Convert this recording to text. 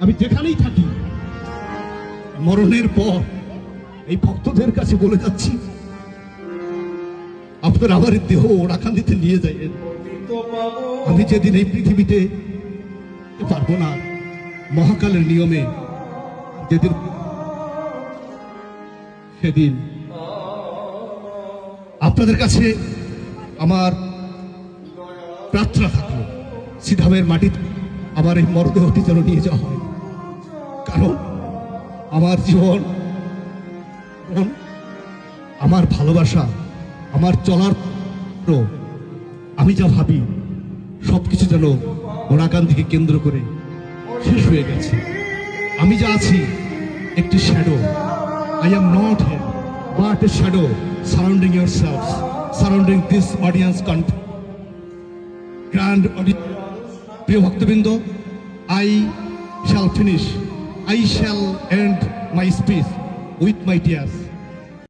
আমি যেখানেই থাকি মরণের পর এই ভক্তদের কাছে বলে যাচ্ছি, আপনারা আমার দেহ ওরাকান্দিতে নিয়ে যাইয়েন। আমি যেদিন এই পৃথিবীতে পারবো না, মহাকালের নিয়মে যেদিন, সেদিন আপনাদের কাছে আমার প্রার্থনা থাকলো, শ্রীধামের মাটিতে আমার এই মরদেহটি যেন নিয়ে যাওয়া হয়। কারণ আমার জীবন, আমার ভালোবাসা, আমার চলার, আমি যা ভাবি সবকিছু যেন ওরাকান্দিকে কেন্দ্র করে শেষ হয়ে গেছে। আমি যা আছি একটি shadow. I am not here, but a shadow surrounding yourselves, surrounding this audience. Grand audience. প্রিয় ভক্তবৃন্দ, I shall end my speech with my tears.